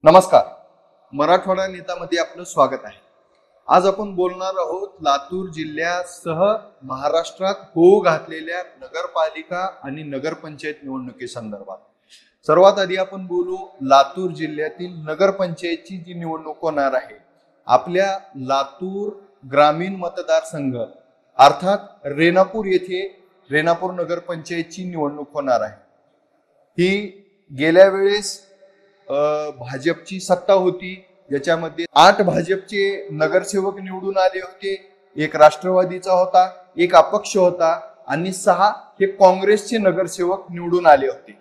नमस्कार. मराठवाडा नेतामध्ये आपलं स्वागत आहे. आज आपण बोलणार आहोत लातूर जिल्ह्यासह महाराष्ट्रात होऊ घातलेल्या नगरपालिका आणि नगरपंचायत निवडणुकीसंदर्भात. सर्वात आधी आपण बोलू लातूर जिल्ह्यातील नगरपंचायतची जी निवडणूक होणार आहे. आपल्या लातूर ग्रामीण मतदारसंघ अर्थात रेणापूर येथे रेणापूर नगरपंचायतची निवडणूक होणार आहे. ही गेल्या वेळेस भाजपची सत्ता होती, ज्याच्यामध्ये 8 भाजपचे नगरसेवक निवडून आले होते, 1 राष्ट्रवादीचा होता, 1 अपक्ष होता आणि 6 हे काँग्रेसचे नगरसेवक निवडून आले होते.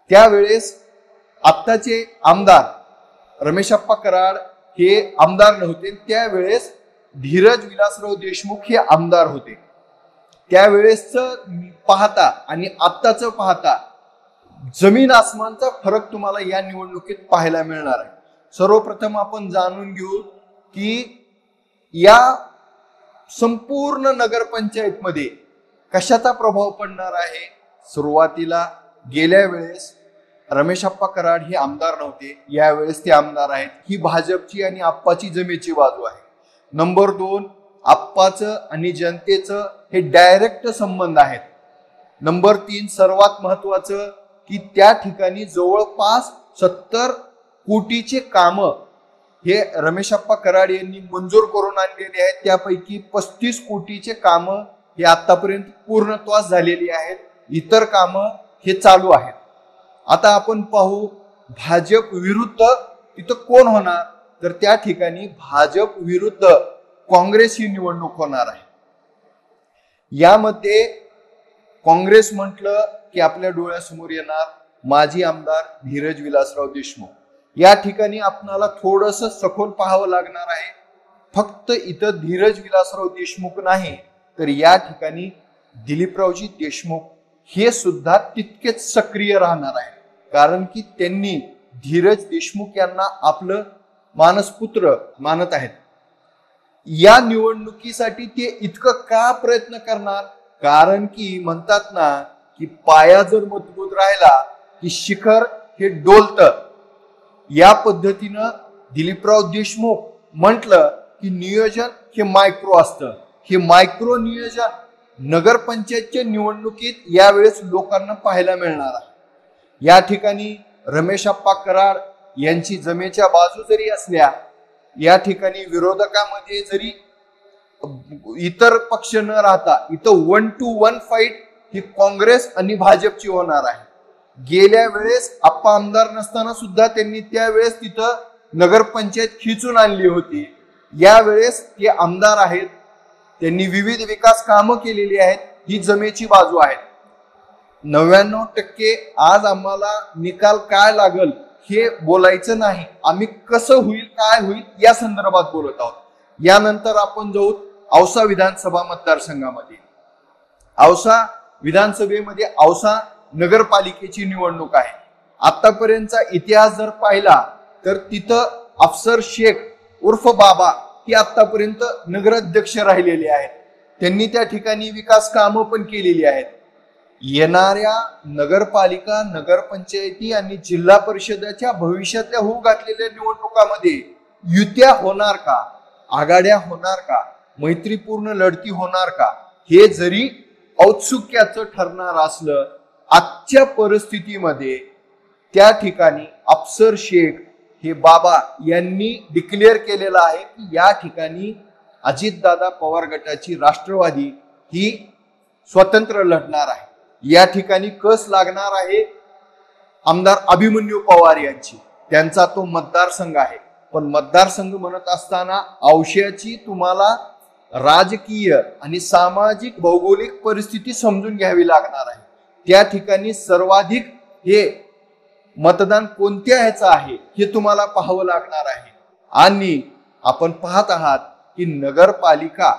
त्यावेळेस आत्ताचे आमदार रमेशप्पा कराड हे आमदार नव्हते, त्यावेळेस धीरज विलासराव देशमुख हे आमदार होते. त्यावेळेसच पाहता आणि आत्ताच पाहता जमीन आसमानचा फरक तुम्हाला या निवडणुकीत पाहायला मिळणार आहे. सर्वप्रथम आपण जाणून घेऊ की या संपूर्ण नगरपंचायतमध्ये कशाचा प्रभाव पडणार आहे. सुरुवातीला गेल्या वेळेस रमेशप्पा कराड हे आमदार नव्हते, यावेळेस ते आमदार आहेत. ही भाजपची आणि आप्पाची जमेची बाजू आहे. नंबर 2, आप्पाचं आणि जनतेचं हे डायरेक्ट संबंध आहेत. नंबर 3, सर्वात महत्वाचं की त्या ठिकाणी जवळपास 70 कोटीचे काम हे रमेशप्पा कराड यांनी मंजूर करून आणलेले आहेत. त्यापैकी 35 कोटीचे काम हे आतापर्यंत पूर्णत्वास झालेली आहेत. इतर काम हे चालू आहेत. आता आपण पाहू भाजप विरुद्ध तिथं कोण होणार, तर त्या ठिकाणी भाजप विरुद्ध काँग्रेस ही निवडणूक होणार आहे. यामध्ये काँग्रेस म्हटलं की आपल्या डोळ्यासमोर येणार माजी आमदार धीरज विलासराव देशमुख. या ठिकाणी आपणाला थोडस सखोल पाहावं लागणार आहे. फक्त इथं धीरज विलासराव देशमुख नाही, तर या ठिकाणी दिलीपरावजी देशमुख हे सुद्धा तितकेच सक्रिय राहणार आहे. कारण की त्यांनी धीरज देशमुख यांना आपलं मानसपुत्र मानत आहेत. या निवडणुकीसाठी ते इतकं का प्रयत्न करणार, कारण की म्हणतात ना की पाया जर मजबूत राहिला की शिखर हे डोलतं. या पद्धतीनं दिलीपराव देशमुख म्हटलं की नियोजन हे मायक्रो असतं. हे मायक्रो नियोजन नगरपंचायतच्या निवडणुकीत यावेळेस लोकांना पाहायला मिळणार आहे. या ठिकाणी रमेशप्पा कराड यांची जमेच्या बाजू जरी असल्या, या ठिकाणी विरोधकामध्ये जरी इतर पक्ष न राहता इथं 1 to 1 फाईट ही काँग्रेस आणि भाजपची होणार आहे. गेल्या वेळेस आप्पा आमदार नसताना सुद्धा त्यांनी त्यावेळेस तिथं नगरपंचायत खिचून आणली होती. यावेळेस ते आमदार आहेत, त्यांनी विविध विकास कामं केलेली आहेत. ही जमेची बाजू आहे. 99% आज आम्हाला निकाल काय लागल हे बोलायचं नाही, आम्ही कसं होईल काय होईल या संदर्भात बोलत आहोत. यानंतर आपण जाऊ औसा विधानसभा मतदारसंघामध्ये. औसा विधानसभेमध्ये औसा नगरपालिकेची निवडणूक आहे. आतापर्यंतचा इतिहास जर पाहिला तर तिथं अफसर शेख उर्फ बाबा हे आतापर्यंत नगराध्यक्ष राहिलेले आहेत. त्यांनी त्या ठिकाणी विकास कामं पण केलेली आहेत. येणाऱ्या नगरपालिका नगरपंचायती आणि जिल्हा परिषदेच्या भविष्यातल्या होऊ घातलेल्या निवडणुकामध्ये युत्या होणार का, आघाड्या होणार का, मैत्रीपूर्ण लढती होणार का, हे जरी औत्सुक्याचं ठरणार असलं, आजच्या परिस्थितीमध्ये त्या ठिकाणी अफसर शेख हे बाबा यांनी डिक्लेअर केलेलं आहे की या ठिकाणी अजितदादा पवार गटाची राष्ट्रवादी ही स्वतंत्र लढणार आहे. या ठिकाणी कस लागणार आहे आमदार अभिमन्यू पवार यांची. त्यांचा तो मतदारसंघ आहे. पण मतदारसंघ म्हणत असताना औषधाची तुम्हाला राजकीय आणि सामाजिक भौगोलिक परिस्थिती समजून घ्यावी लागणार आहे. त्या ठिकाणी सर्वाधिक हे मतदान कोणत्या ह्याचं आहे हे तुम्हाला पाहावं लागणार आहे. आणि आपण पाहत आहात की नगरपालिका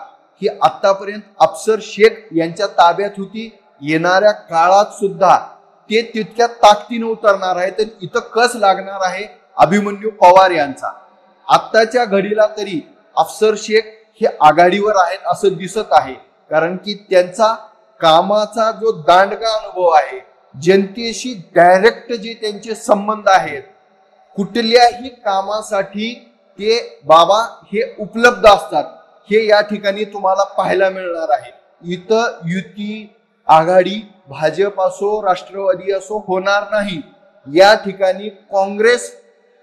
ही आतापर्यंत अफसर शेख यांच्या ताब्यात होती. येणाऱ्या काळात सुद्धा ते तितक्या ताकदीने उतरणार आहे. तर इथं कस लागणार आहे अभिमन्यू पवार यांचा. आत्ताच्या घडीला तरी अफसर शेख हे आघाडीवर आहेत असं दिसत आहे. कारण की त्यांचा कामाचा जो दांडगा अनुभव आहे, जनतेशी डायरेक्ट जे त्यांचे संबंध आहेत कुठल्याही कामासाठी ते बाबा हे उपलब्ध असतात, हे या ठिकाणी तुम्हाला पाहायला मिळणार आहे. इथं युती आघाडी भाजप असो राष्ट्रवादी असो होणार नाही. या ठिकाणी काँग्रेस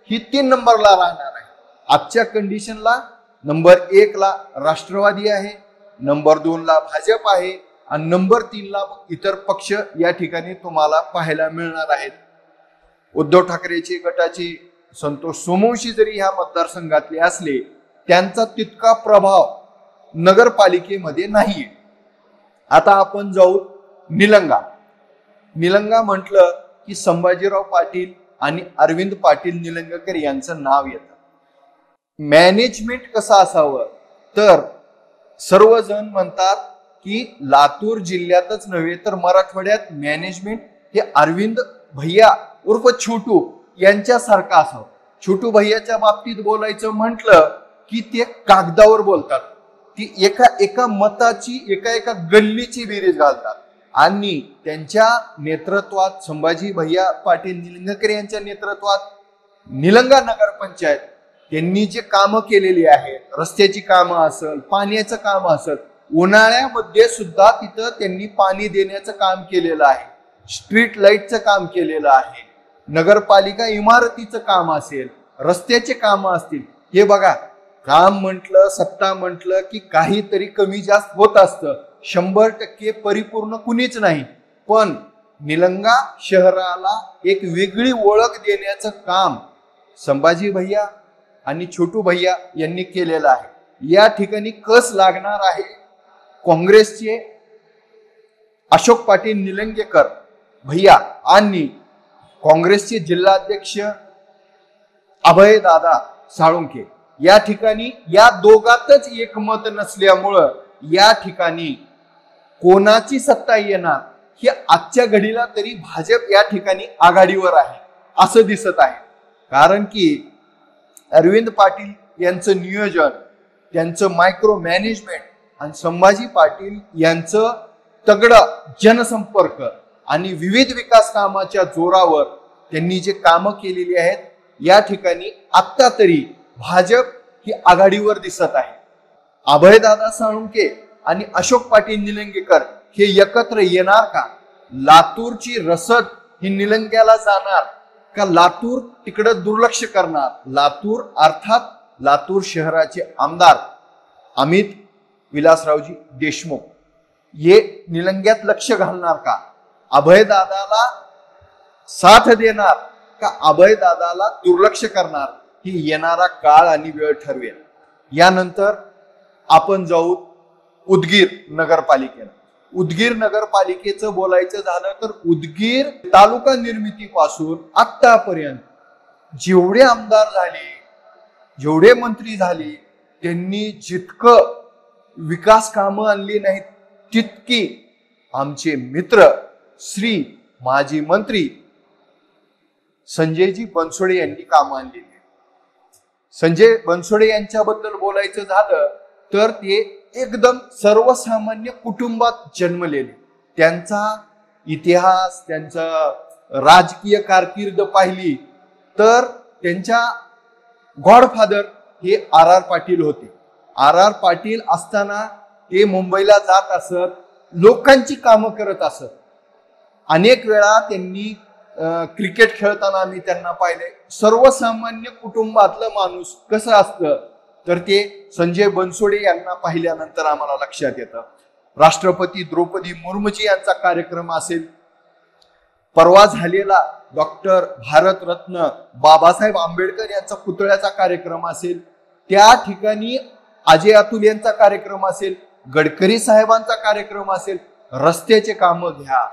ही 3 नंबरला राहणार आहे. आजच्या कंडिशनला नंबर 1 ला राष्ट्रवादी आहे, नंबर 2 ला भाजप आहे आणि नंबर 3 ला इतर पक्ष या ठिकाणी तुम्हाला पाहायला मिळणार आहेत. उद्धव ठाकरेचे गटाचे संतोष सोमवंशी जरी ह्या मतदारसंघातले असले, त्यांचा तितका प्रभाव नगरपालिकेमध्ये नाहीये. आता आपण जाऊ निलंगा. निलंगा म्हटलं की संभाजीराव पाटील आणि अरविंद पाटील निलंगेकर यांचं नाव येतं. मॅनेजमेंट कसं असावं, तर सर्वजण म्हणतात की लातूर जिल्ह्यातच नव्हे तर मराठवाड्यात मॅनेजमेंट हे अरविंद भैया उर्फ छोटू यांच्यासारखं असावं. छोटू भैयाच्या बाबतीत बोलायचं म्हटलं की ते कागदावर बोलतात, ती एका मताची एका गल्लीची बेरीज घालतात आणि त्यांच्या नेतृत्वात संभाजी भैया पाटील निलंगेकर यांच्या नेतृत्वात निलंगा नगरपंचायत त्यांनी जे कामं केलेली आहेत, रस्त्याची कामं असेल, पाण्याचं काम असेल, उन्हाळ्यामध्ये सुद्धा तिथं त्यांनी पाणी देण्याचं काम केलेलं आहे, स्ट्रीट लाईटचं काम केलेलं आहे, नगरपालिका इमारतीचं काम असेल, रस्त्याचे काम असतील. हे बघा, काम म्हटलं सत्ता म्हटलं की काहीतरी कमी जास्त होत असतं. 100% परिपूर्ण कुणीच नाही, पण निलंगा शहराला एक वेगळी ओळख देण्याचं काम संभाजी भैया आणि छोटू भैया यांनी केलेलं आहे. या ठिकाणी कस लागणार आहे काँग्रेसचे अशोक पाटील निलंगेकर भैया आणि काँग्रेसचे जिल्हाध्यक्ष अभयदादा साळुंखे. या ठिकाणी या दोघातच एकमत नसल्यामुळं या ठिकाणी कोणाची सत्ता येणार हे आजच्या घडीला तरी भाजप या ठिकाणी आघाडीवर आहे असं दिसत आहे. कारण की अरविंद पाटील यांचं नियोजन, त्यांचं मायक्रो मॅनेजमेंट आणि संभाजी पाटील यांचं तगडं जनसंपर्क आणि विविध विकास कामाच्या जोरावर त्यांनी जे कामं केलेली आहेत, या ठिकाणी आत्ता तरी भाजप ही आघाडीवर दिसत आहे. अभयदादा साळुंखे आणि अशोक पाटील निलंगेकर हे एकत्र येणार का? लातूरची रसद ही निलंग्याला जाणार का लातूर तिकडं दुर्लक्ष करणार? लातूर अर्थात लातूर शहराचे आमदार अमित विलासरावजी देशमुख हे निलंग्यात लक्ष घालणार का? अभयदादाला साथ देणार का अभयदादाला दुर्लक्ष करणार? ही येणारा काळ आणि वेळ ठरवेल. यानंतर आपण जाऊ उदगीर नगरपालिकेला. उदगीर नगरपालिकेचं बोलायचं झालं तर उदगीर तालुका निर्मितीपासून आतापर्यंत जेवढे आमदार झाले, जेवढे मंत्री झाले, त्यांनी जितकं विकास कामं आणली नाहीत तितकी आमचे मित्र श्री माजी मंत्री संजयजी बनसोडे यांनी कामं आणलेली. संजय बनसोडे यांच्याबद्दल बोलायचं झालं तर ते एकदम सर्वसामान्य कुटुंबात जन्मलेले. त्यांचा इतिहास, त्यांचा राजकीय कारकीर्द पाहिली तर त्यांच्या गॉडफादर हे आर पाटील होते. आर पाटील असताना ते मुंबईला जात असत, लोकांची कामं करत असत. अनेक वेळा त्यांनी क्रिकेट खेळताना आम्ही त्यांना पाहिले. सर्वसामान्य कुटुंबातलं माणूस कसं असतं तर ते संजय बनसोडे यांना पाहिल्यानंतर आम्हाला लक्षात येतं. राष्ट्रपती द्रौपदी मुर्मूजी यांचा कार्यक्रम असेल, परवा झालेला डॉक्टर भारतरत्न बाबासाहेब आंबेडकर यांचा पुतळ्याचा कार्यक्रम असेल, त्या ठिकाणी अजय अतुल यांचा कार्यक्रम असेल, गडकरी साहेबांचा कार्यक्रम असेल, रस्त्याचे कामं घ्या,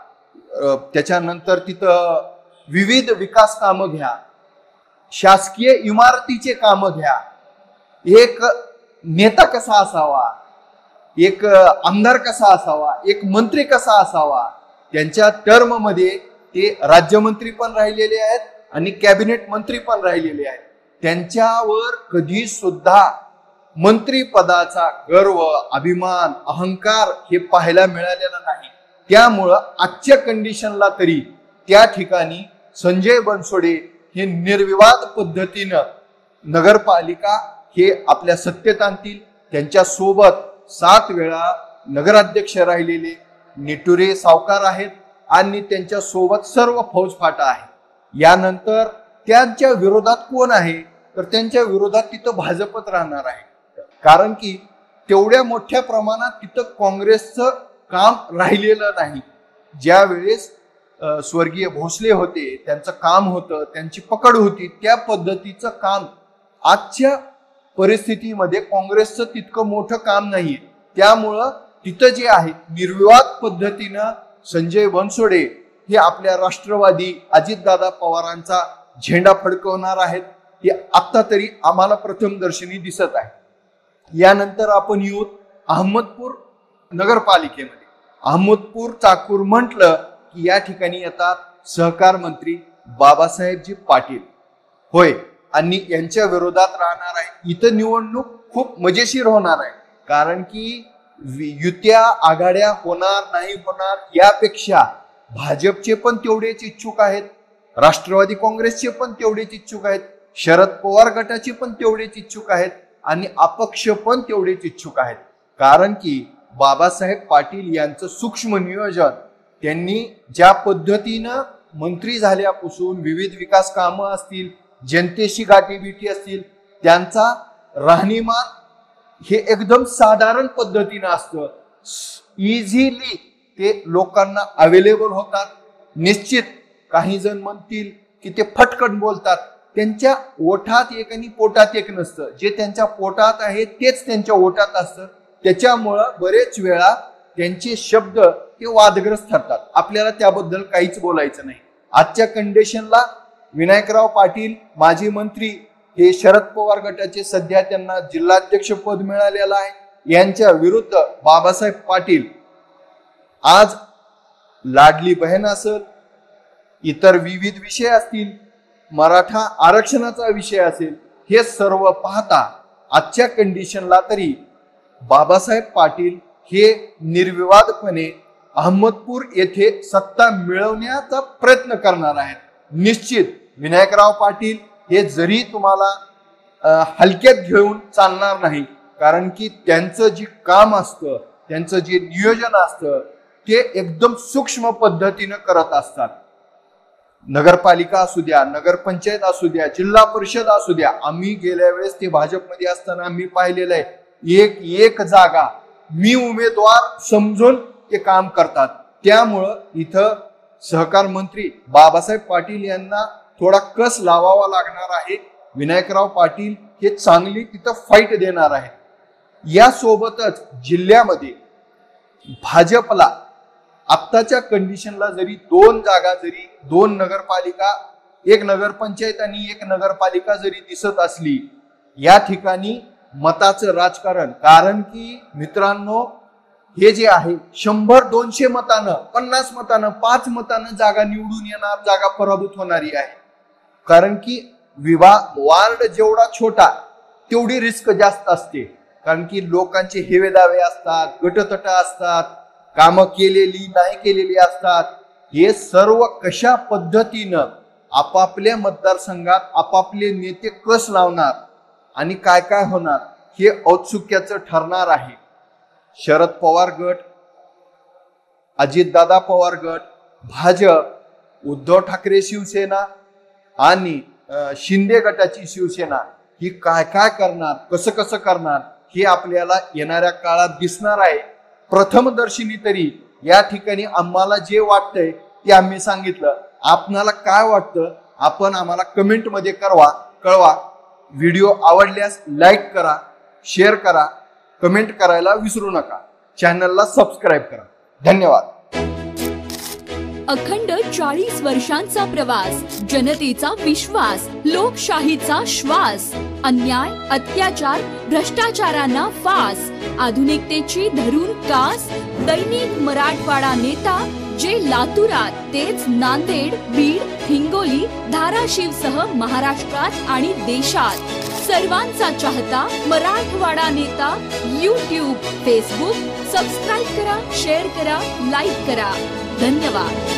त्याच्यानंतर तिथं विविध विकास कामं घ्या, शासकीय इमारतीचे कामं घ्या. एक नेता कसा असावा, एक आमदार कसा असावा, एक मंत्री कसा असावा, त्यांच्या टर्म मध्ये ते राज्यमंत्री पण राहिलेले आहेत आणि कॅबिनेट मंत्री पण राहिलेले आहेत. त्यांच्यावर कधी सुद्धा मंत्री पदाचा गर्व, अभिमान, अहंकार हे पाहायला मिळालेला नाही. त्यामुळं आजच्या कंडिशनला तरी त्या ठिकाणी संजय बनसोडे हे निर्विवाद पद्धतीनं नगरपालिका हे आपल्या सत्तेत आणतील. त्यांच्या सोबत 7 वेळा नगराध्यक्ष राहिलेले निटुरे सावकार आहेत आणि त्यांच्या सोबत सर्व फौजफाटा आहे. यानंतर त्यांच्या विरोधात कोण आहे तर त्यांच्या विरोधात तिथं भाजपच राहणार आहे. कारण की तेवढ्या मोठ्या प्रमाणात तिथं काँग्रेसचं काम राहिलेलं नाही. ज्या वेळेस स्वर्गीय भोसले होते, त्यांचं काम होतं, त्यांची पकड होती, त्या पद्धतीचं काम आजच्या परिस्थितीमध्ये काँग्रेसचं तितकं मोठं काम नाहीये. त्यामुळं तिथं जे आहे निर्विवाद पद्धतीनं संजय बनसोडे हे आपल्या राष्ट्रवादी अजितदादा पवारांचा झेंडा फडकवणार आहेत. हे आता तरी आम्हाला प्रथमदर्शनी दिसत आहे. यानंतर आपण येऊ अहमदपूर नगरपालिकेमध्ये. अहमदपूर चाकूर म्हटलं की या ठिकाणी येतात सहकार मंत्री बाबासाहेबजी पाटील. होय, आणि यांच्या विरोधात राहणार आहे. इथं निवडणूक खूप मजेशीर होणार आहे. कारण की युत्या आघाड्या होणार नाही होणार यापेक्षा भाजपचे पण तेवढेच इच्छुक आहेत, राष्ट्रवादी काँग्रेसचे पण तेवढेच इच्छुक आहेत, शरद पवार गटाचे पण तेवढेच इच्छुक आहेत आणि अपक्ष पण तेवढेच इच्छुक आहेत. कारण की बाबासाहेब पाटील यांचं सूक्ष्म नियोजन, त्यांनी ज्या पद्धतीनं मंत्री झाल्यापासून विविध विकास कामं असतील, जनतेशी गाठीभेटी असतील, त्यांचा राहणीमान हे एकदम साधारण पद्धतीनं असतं. इझिली ते लोकांना अवेलेबल होतात. निश्चित काही जण म्हणतील की ते फटकन बोलतात. त्यांच्या ओठात एक आणि पोटात एक नसतं. जे त्यांच्या पोटात आहे तेच त्यांच्या ओठात असतं. त्याच्यामुळं बरेच वेळा त्यांचे शब्द ते वादग्रस्त ठरतात. आपल्याला त्याबद्दल काहीच बोलायचं नाही. आजच्या कंडिशनला विनायकराव पाटील माजी मंत्री हे शरद पवार गटाचे, सध्या त्यांना जिल्हाध्यक्ष पद मिळालेलं आहे. यांच्या विरुद्ध बाबासाहेब पाटील आज लाडली बहीण असेल, इतर विविध विषय असतील, मराठा आरक्षणाचा विषय असेल, हे सर्व पाहता आजच्या कंडिशनला तरी बाबासाहेब पाटील हे निर्विवादपणे अहमदपूर येथे सत्ता मिळवण्याचा प्रयत्न करणार आहेत. निश्चित विनायकराव पाटील हे जरी तुम्हाला हलक्यात घेऊन चालणार नाही. कारण की त्यांचं जे काम असतं, त्यांचं जे नियोजन असतं ते एकदम सूक्ष्म पद्धतीनं करत असतात. नगरपालिका असू द्या, नगरपंचायत असू द्या, जिल्हा परिषद असू द्या, आम्ही गेल्या वेळेस ते भाजपमध्ये असताना आम्ही पाहिलेलं आहे. एक जागा मी उमेदवार समजून ते काम करतात. त्यामुळं इथं सहकार मंत्री बाबासाहेब पाटील यांना थोडा कस लावावा लागणार आहे. विनायकराव पाटील हे चांगली तिथं फाईट देणार आहेत. यासोबतच जिल्ह्यामध्ये भाजपला आत्ताच्या कंडिशनला जरी 2 जागा, जरी 2 नगरपालिका, 1 नगरपंचायत आणि 1 नगरपालिका जरी दिसत असली, या ठिकाणी मताचं राजकारण. कारण की मित्रांनो, हे जे आहे 100-200 मतानं, 50 मतानं, 5 मतानं जागा निवडून येणार, जागा पराभूत होणारी आहे. कारण की वार्ड जेवढा छोटा तेवढी रिस्क जास्त असते. कारण की लोकांचे हेवेदावे असतात, गटतट असतात, कामं केलेली नाही केलेली असतात. हे सर्व कशा पद्धतीनं आपापल्या मतदारसंघात आपापले नेते कस लावणार आणि काय काय होणार हे औत्सुक्याचं ठरणार आहे. शरद पवार गट, अजितदादा पवार गट, भाजप, उद्धव ठाकरे शिवसेना आणि शिंदे गटाची शिवसेना ही काय काय करणार, कसं कसं करणार हे आपल्याला येणाऱ्या काळात दिसणार आहे. प्रथमदर्शनी तरी या ठिकाणी आम्हाला जे वाटतंय ते आम्ही सांगितलं. आपणाला काय वाटतं आपण आम्हाला कमेंटमध्ये कळवा. व्हिडिओ आवडल्यास लाईक करा, शेअर करा, कमेंट करायला विसरू नका. चॅनलला सबस्क्राईब करा. धन्यवाद. अखंड 40 वर्षांचा प्रवास, जनतेचा विश्वास, लोकशाहीचा श्वास. अन्याय, अत्याचार, भ्रष्टाचारांना फास, आधुनिकतेची धरून कास. दैनिक मराठवाडा नेता, जे लातूरात तेच नांदेड, बीड, हिंगोली, धाराशिवसह महाराष्ट्रात आणि देशात सर्वांचा चाहता मराठवाडा नेता. यूट्यूब, फेसबुक सबस्क्राईब करा, शेअर करा, लाईक करा. धन्यवाद.